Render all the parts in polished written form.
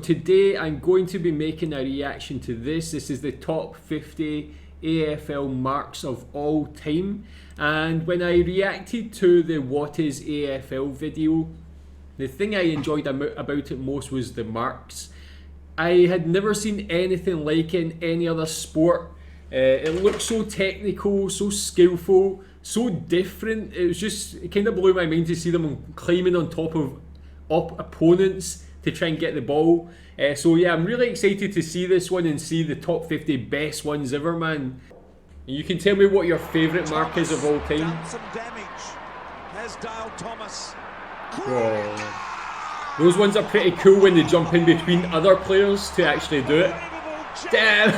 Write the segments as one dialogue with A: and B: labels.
A: today I'm going to be making a reaction to this. This is the top 50 AFL marks of all time. And when I reacted to the What is AFL video, the thing I enjoyed about it most was the marks. I had never seen anything like it in any other sport. It looked so technical, so skillful, so different. It kind of blew my mind to see them climbing on top of opponents to try and get the ball. So yeah, I'm really excited to see this one and see the top 50 best ones ever, man. You can tell me what your favourite mark is of all time.
B: Done some damage. Has Dale Thomas.
A: Whoa. Those ones are pretty cool when they jump in between other players to actually do it. Damn!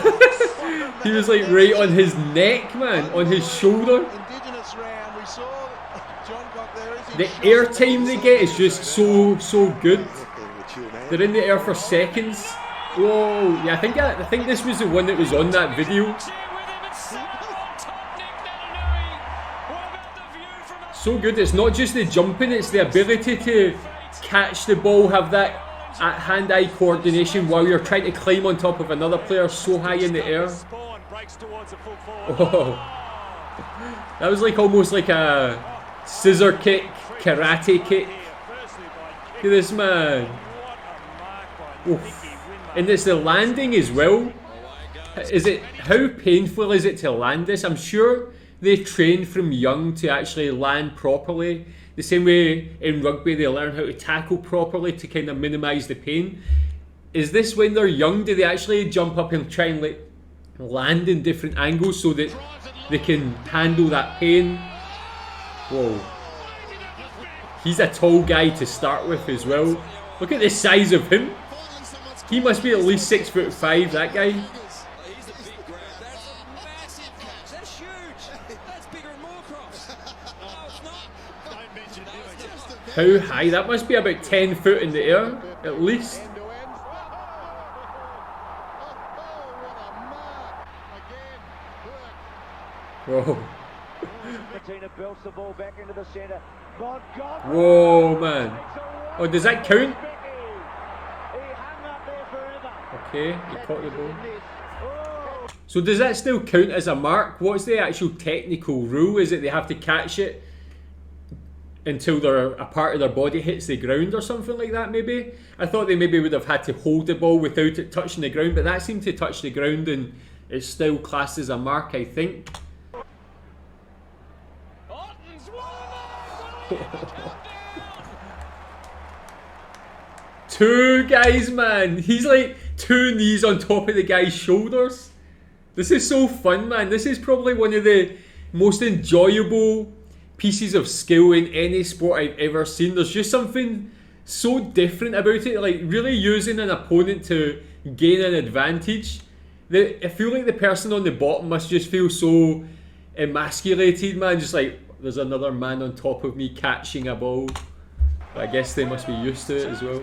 A: He was like right on his neck, man, on his shoulder. The air time they get is just so good. They're in the air for seconds. Whoa! Yeah, I think this was the one that was on that video. So good. It's not just the jumping; it's the ability to catch the ball, have that hand-eye coordination while you're trying to climb on top of another player so high in the air. Oh, that was like almost like a scissor kick, karate kick. Look at this, man. Oof. And it's the landing as well. How painful is it to land this? I'm sure they train from young to actually land properly. The same way in rugby they learn how to tackle properly to kind of minimise the pain. Is this when they're young? Do they actually jump up and try and like land in different angles so that they can handle that pain? Whoa. He's a tall guy to start with as well. Look at the size of him. He must be at least 6'5", that guy. How high? That must be about 10 foot in the air, at least. Whoa. Whoa, man. Oh, does that count? Okay, he caught the ball. So does that still count as a mark? What's the actual technical rule? Is it they have to catch it until a part of their body hits the ground or something like that, maybe? I thought they maybe would have had to hold the ball without it touching the ground, but that seemed to touch the ground and it's still classed as a mark, I think. Two guys, man. He's like 2 knees on top of the guy's shoulders. This is so fun, man. This is probably one of the most enjoyable pieces of skill in any sport I've ever seen. There's just something so different about it, like really using an opponent to gain an advantage. I feel like the person on the bottom must just feel so emasculated, man, just like there's another man on top of me catching a ball. But I guess they must be used to it as well.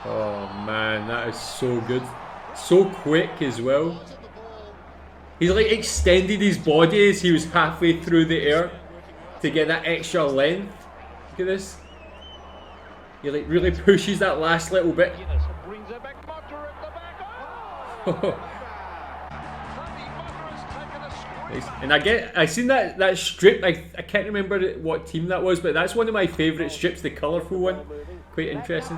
A: Oh man, that is so good. So quick as well. He's like extended his body as he was halfway through the air to get that extra length. Look at this. He like really pushes that last little bit. And I seen that strip. I can't remember what team that was, but that's one of my favourite strips, the colourful one. Quite interesting.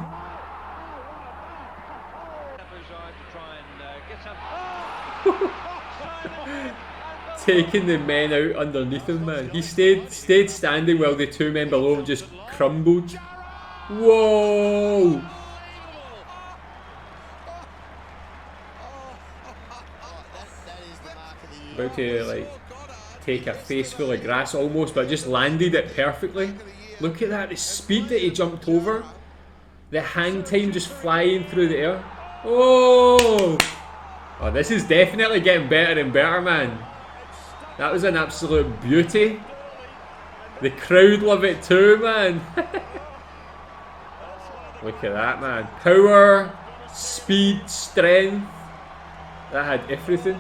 A: Taking the men out underneath him, man. He stayed standing while the 2 men below him just crumbled. Whoa! About to like take a face full of grass almost, but just landed it perfectly. Look at that, the speed that he jumped over. The hang time just flying through the air. Oh! Oh, this is definitely getting better and better, man. That was an absolute beauty. The crowd love it too, man. Look at that, man. Power, speed, strength. That had everything.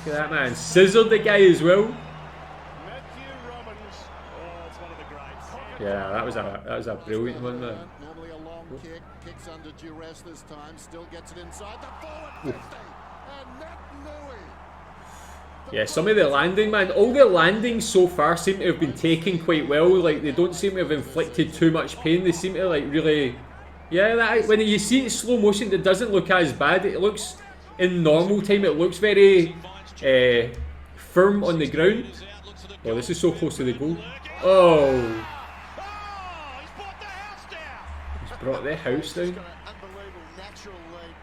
A: Look at that, man. Scissored the guy as well. Yeah, that was a brilliant one, man.
C: Normally a long kick, kicks under duress this time, still gets it inside the forward 50, and Net Nui.
A: Yeah, some of the landing, man, all the landings so far seem to have been taken quite well. Like, they don't seem to have inflicted too much pain. They seem to, like, really... Yeah, that, when you see it in slow motion, it doesn't look as bad. It looks, in normal time, it looks very firm on the ground. Oh, this is so close to the goal. Oh! He's brought the house down.
C: Unbelievable natural lead.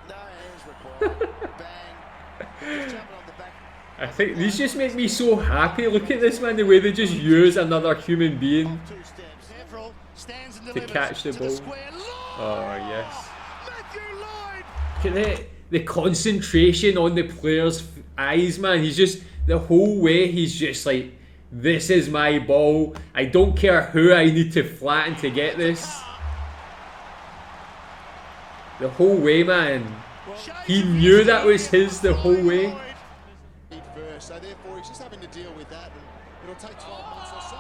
C: No hands required. Bang. Just jumping on the back.
A: I think these just make me so happy. Look at this, man, the way they just use another human being to catch the ball. Oh, yes. Look at the concentration on the player's eyes, man. He's just, the whole way, he's just like, this is my ball. I don't care who I need to flatten to get this. The whole way, man. He knew that was his the whole way.
C: So therefore he's just having to deal with that, and it'll take 12 months or so.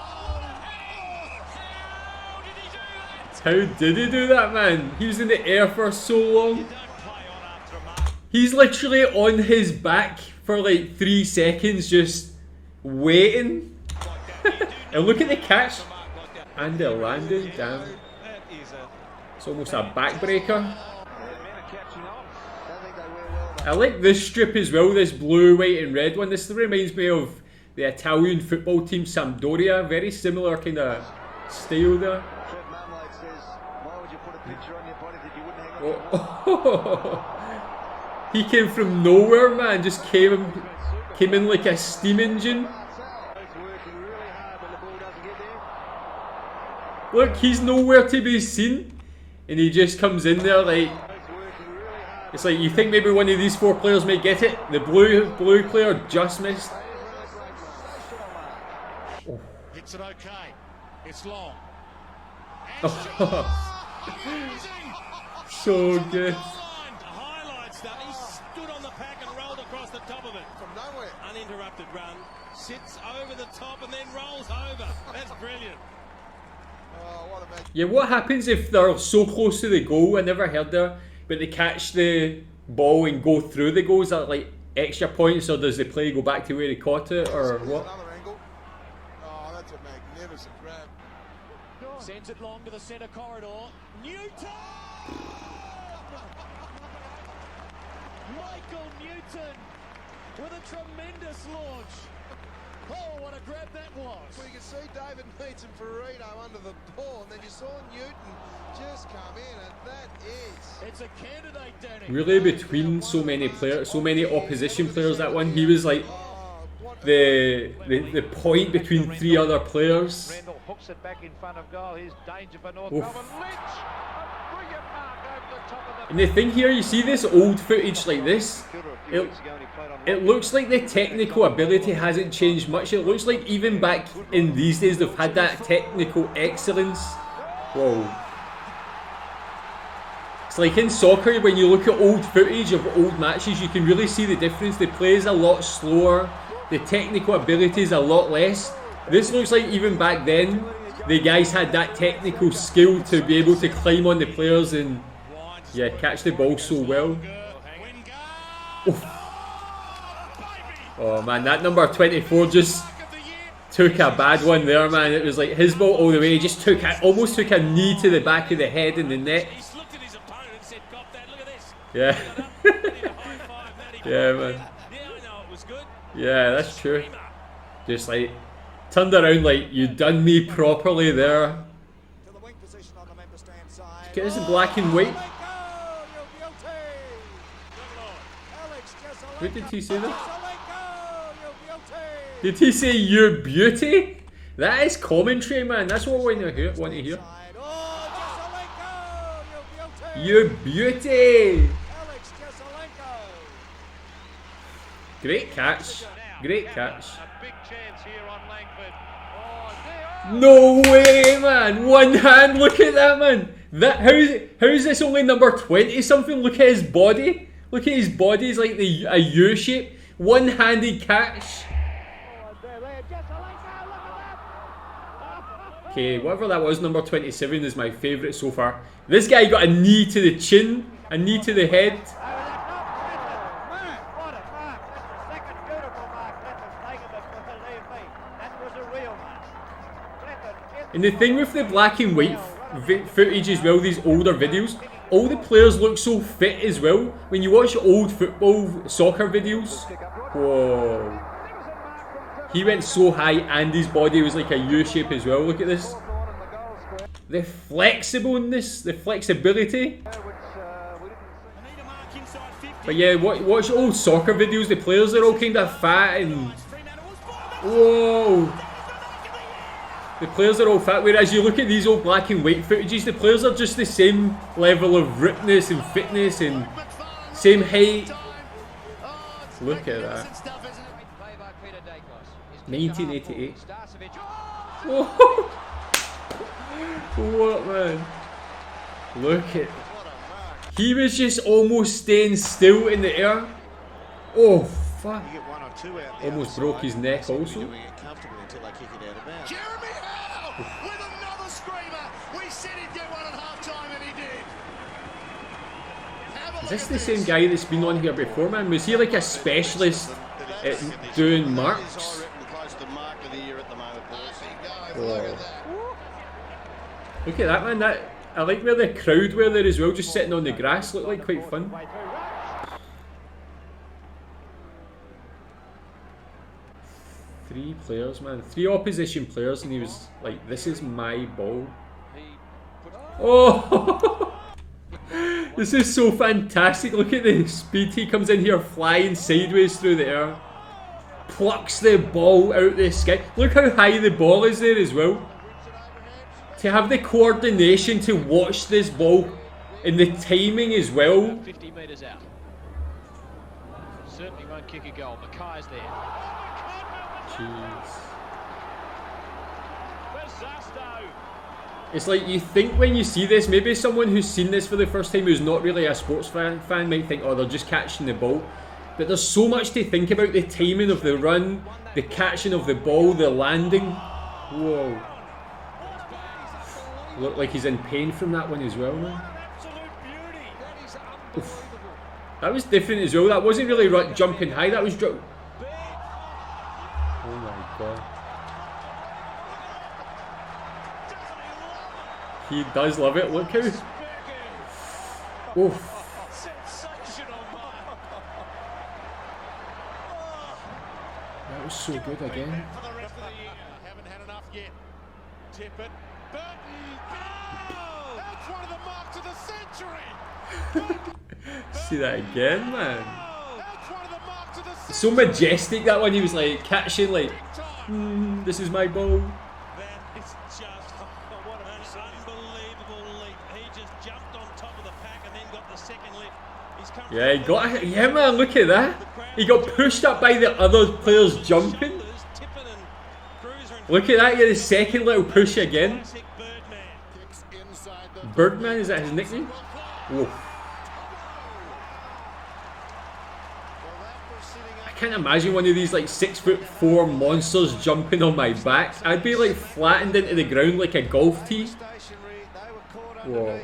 A: How did he do that, man? He was in the air for so long. He's literally on his back for like 3 seconds just waiting. And look at the catch. And the landing, damn. It's almost a backbreaker. I like this strip as well, this blue, white and red one. This reminds me of the Italian football team Sampdoria. Very similar kind of style there. Oh. He came from nowhere, man. Just came in like a steam engine. Look, he's nowhere to be seen. And he just comes in there like... It's like, you think maybe one of these 4 players may get it? The blue player just missed. Oh.
B: Hits it okay. It's long.
A: So good.
D: Highlights that he stood on the pack and rolled across the top of it.
B: From nowhere.
D: Uninterrupted run. Sits over the top and then rolls over. That's brilliant.
B: Oh, what a man.
A: Yeah, what happens if they're so close to the goal? I never heard that. But they catch the ball and go through the goal. Is that like extra points, or does the play go back to where he caught it, or what?
B: Another angle. Oh, that's a magnificent grab.
D: Sends it long to the centre corridor. Newton! Michael Newton with a tremendous launch. Oh, what a grab that was.
B: Well, you can see David Meads and Ferrino under the ball, and then you saw Newton just come in, and that is...
D: It's a candidate, Danny.
A: Really, between so many players, so many opposition players, that one, he was like the point between 3 other players.
E: Randall hooks it back in front of goal. Here's danger for North
A: Oof.
E: Melbourne. Lynch, a brilliant mark over the top of the...
A: And the thing here, you see this old footage like this, it looks like the technical ability hasn't changed much. It looks like even back in these days they've had that technical excellence. Whoa. It's like in soccer, when you look at old footage of old matches, you can really see the difference. The play is a lot slower, the technical ability is a lot less. This looks like even back then, the guys had that technical skill to be able to climb on the players and, yeah, catch the ball so well. Oof. Oh man, that number 24 just took a bad one there, man. It was like his ball all the way. He just almost took a knee to the back of the head and the neck. Yeah. Yeah, man. Yeah, that's true. Just like turned around like, you done me properly there. Get this in black and white. What did he say there? Did he say your beauty? That is commentary, man. That's what we want to hear. Your beauty. Great catch. Great catch. No way, man. One hand. Look at that, man. How is this only number 20 something? Look at his body. Look at his body. It's like a U shape. One-handed catch. Okay, whatever that was, number 27 is my favourite so far. This guy got a knee to the chin, a knee to the head.
D: What a mark. That's the second beautiful mark Clifford's taken, but believe me, that was a real mark. Clifford,
A: And the thing with the black and white footage as well, these older videos, all the players look so fit as well. When you watch old football, soccer videos, whoa. He went so high and his body was like a U shape as well. Look at this. The flexibleness, the flexibility. But yeah, watch old soccer videos, the players are all kind of fat and... Whoa! The players are all fat, whereas you look at these old black and white footages, the players are just the same level of ripness and fitness and same height. Look at that. 1988. Whoa! What, man? Look at... He was just almost staying still in the air. Oh, fuck. Almost broke his neck also.
C: Jeremy Howe with another screamer. We said he'd get one at half-time and he did.
A: Is this the same guy that's been on here before, man? Was he like a specialist at doing marks? Whoa. Look at that, man. I like where the crowd were there as well, just sitting on the grass. Looked like quite fun. Three players, man. 3 opposition players, and he was like, this is my ball. Oh! This is so fantastic. Look at the speed. He comes in here flying sideways through the air. Plucks the ball out the sky. Look how high the ball is there as well. To have the coordination to watch this ball and the timing as well.
F: 50 metres out. Certainly won't kick a goal. Mackay's there.
A: Jeez. It's like you think when you see this, maybe someone who's seen this for the first time who's not really a sports fan might think, oh, they're just catching the ball. But there's so much to think about, the timing of the run, the catching of the ball, the landing. Whoa. Looked like he's in pain from that one as well, man. Oof. That was different as well. That wasn't really jumping high, that was... Oh my god. He does love it, look how... Oof. That was so good again.
D: haven't had enough yet. Tip it. Burton. Oh! That's one of the marks of the century.
A: See that again, man.
D: That's one of the marks of the century.
A: So majestic that one. He was like catching, like, this is my ball.
D: That is just what an unbelievable leap. He just jumped on top of the pack and then got the second lift. He's come
A: Yeah, he got it. Yeah, man, look at that. He got pushed up by the other players jumping. Look at that, yeah, the second little push again. Birdman, is that his nickname? Whoa. I can't imagine one of these like 6'4" monsters jumping on my back. I'd be like flattened into the ground like a golf tee. Whoa.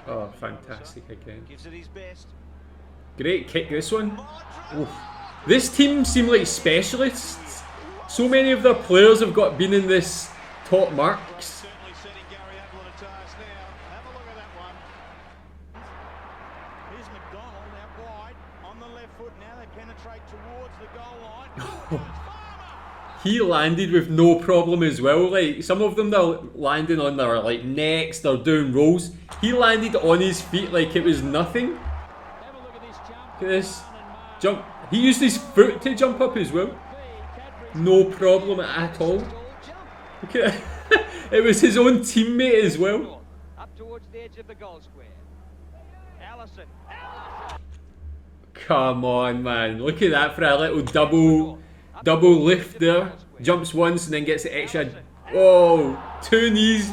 A: Oh, fantastic again. Great kick, this one. Oof. This team seem like specialists. So many of their players have been in this top marks. He landed with no problem as well. Like some of them, they're landing on their like necks, they're doing rolls. He landed on his feet like it was nothing. Look at this jump. He used his foot to jump up as well. No problem at all. Look at that. It was his own teammate as well.
F: Up towards the edge of the goal square. Allison.
A: Come on, man. Look at that for a little double lift there. Jumps once and then gets the extra. Oh, 2 knees.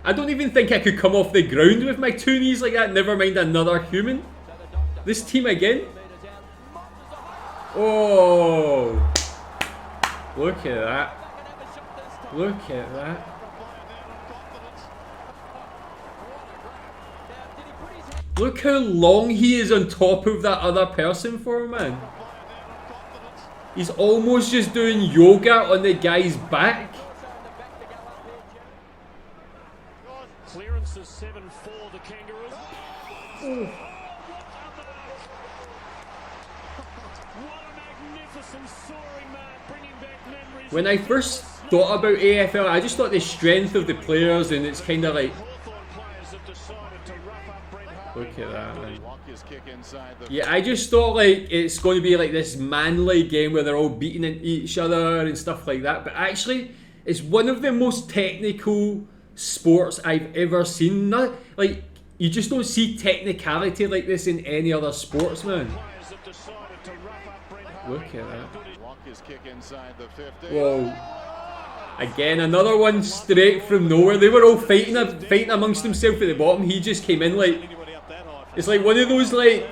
A: I don't even think I could come off the ground with my 2 knees like that. Never mind another human. This team again. Oh! Look at that. Look at that. Look how long he is on top of that other person for, man. He's almost just doing yoga on the guy's back.
D: Clearance is 7-4 the Kangaroos.
A: Oh.
D: What a magnificent soaring man, bringing back memories.
A: When I first thought about AFL, I just thought the strength of the players, and it's kind of like, look at that, man. Yeah, I just thought like it's going to be like this manly game where they're all beating each other and stuff like that. But actually, it's one of the most technical sports I've ever seen. Not like you just don't see technicality like this in any other sports, man. Look at that. Whoa. Again, another one straight from nowhere. They were all fighting amongst themselves at the bottom. He just came in like, it's like one of those like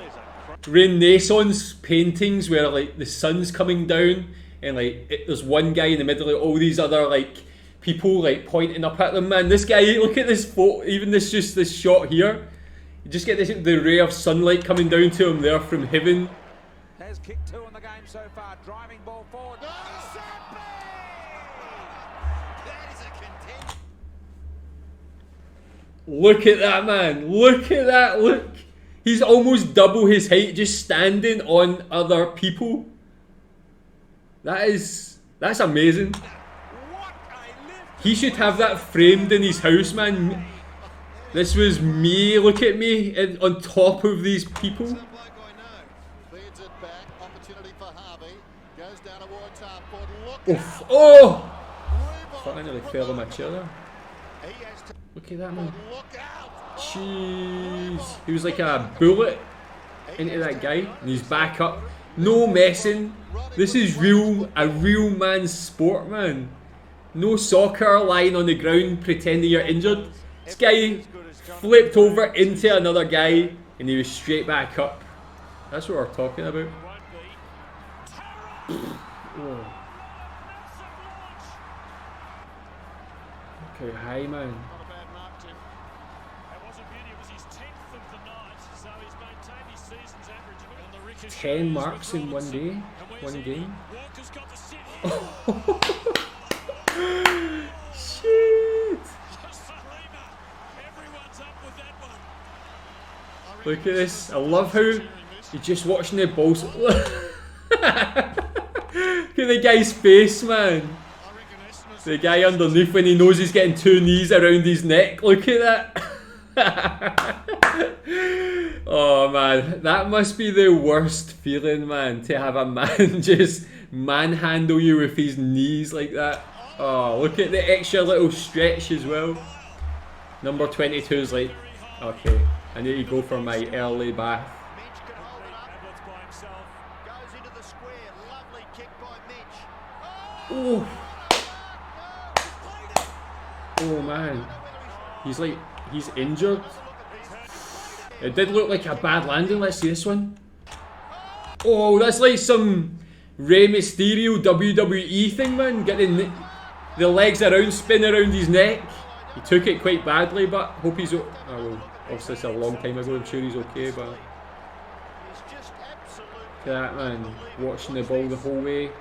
A: Renaissance paintings where like the sun's coming down and like there's one guy in the middle of all these other like people like pointing up at them. Man, this guy, look at this photo, even this shot here. You just get the ray of sunlight coming down to him there from heaven.
F: Has kicked 2 in the game so far. Driving ball forward.
A: Look at that, man. Look at that. Look. He's almost double his height just standing on other people. That's amazing. He should have that framed in his house, man. This was me. Look at me on top of these people. Oof. Oh! I thought I nearly fell on my chair there. Look at that, man. Jeez. He was like a bullet into that guy, and he's back up. No messing. This is a real man's sport, man. No soccer lying on the ground pretending you're injured. This guy flipped over into another guy, and he was straight back up. That's what we're talking about. Oh. Look how high, man. 10 marks in one day, one game. Shit! Look at this. I love how you're just watching the balls. Look at the guy's face, man. The guy underneath when he knows he's getting 2 knees around his neck. Look at that. Oh man, that must be the worst feeling, man, to have a man just manhandle you with his knees like that. Oh, look at the extra little stretch as well. Number 22 is like, okay, I need to go for my early bath. Oh. Oh man, he's injured. It did look like a bad landing. Let's see this one. Oh, that's like some Rey Mysterio WWE thing, man. Getting the legs around, spin around his neck. He took it quite badly, but hope he's. Oh, well, obviously it's a long time ago. I'm sure he's okay, but look at that, man. Watching the ball the whole way.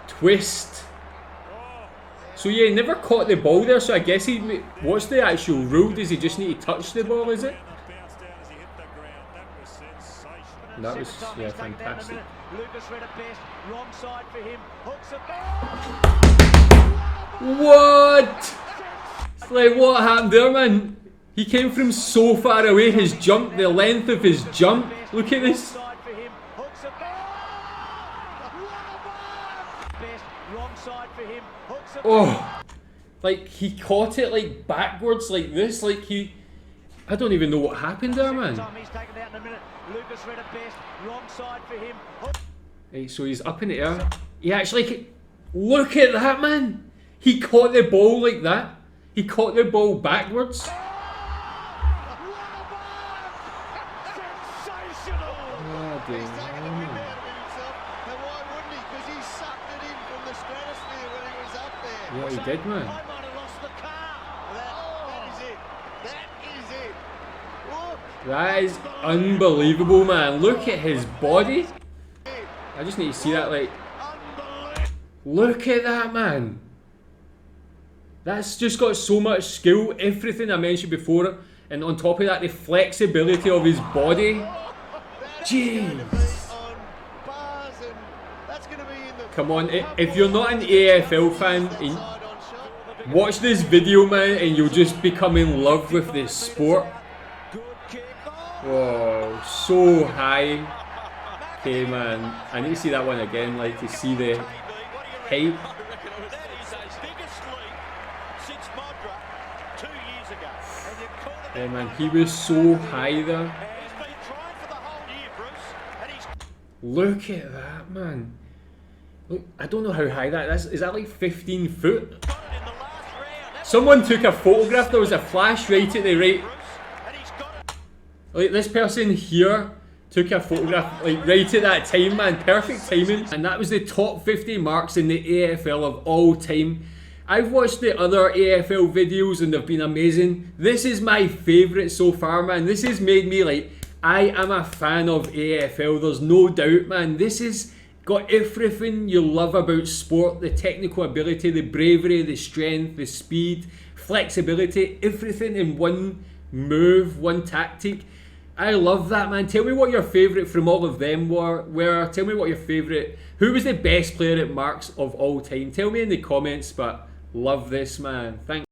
A: Twist. So yeah, he never caught the ball there. So I guess what's the actual rule? Does he just need to touch the ball? Is it? That was, yeah, fantastic. What? It's like, what happened there, man? He came from so far away, his jump, the length of his jump. Look at this. Oh, like he caught it like backwards like this, like I don't even know what happened there, man. Right, so he's up in the air. He actually, look at that, man. He caught the ball like that. He caught the ball backwards. Yeah, he did, man.
C: I might have lost the car. That is it. That is it. Look.
A: That is unbelievable, man. Look at his body. I just need to see that, like. Look at that, man. That's just got so much skill. Everything I mentioned before. And on top of that, the flexibility of his body. Jeez. Come on, if you're not an AFL fan, watch this video, man, and you'll just become in love with this sport. Whoa, so high. Okay, man, I need to see that one again, like to see the height. Yeah, man, he was so high there. Look at that, man. Look, I don't know how high that is. Is that like 15 foot? Someone took a photograph. There was a flash right at the right. Like this person here took a photograph like right at that time, man. Perfect timing. And that was the top 50 marks in the AFL of all time. I've watched the other AFL videos and they've been amazing. This is my favourite so far, man. This has made me like, I am a fan of AFL. There's no doubt, man. This has got everything you love about sport. The technical ability, the bravery, the strength, the speed, flexibility. Everything in one move, one tactic. I love that, man. Tell me what your favourite from all of them were. Tell me what your favourite... Who was the best player at marks of all time? Tell me in the comments, but love this, man. Thanks.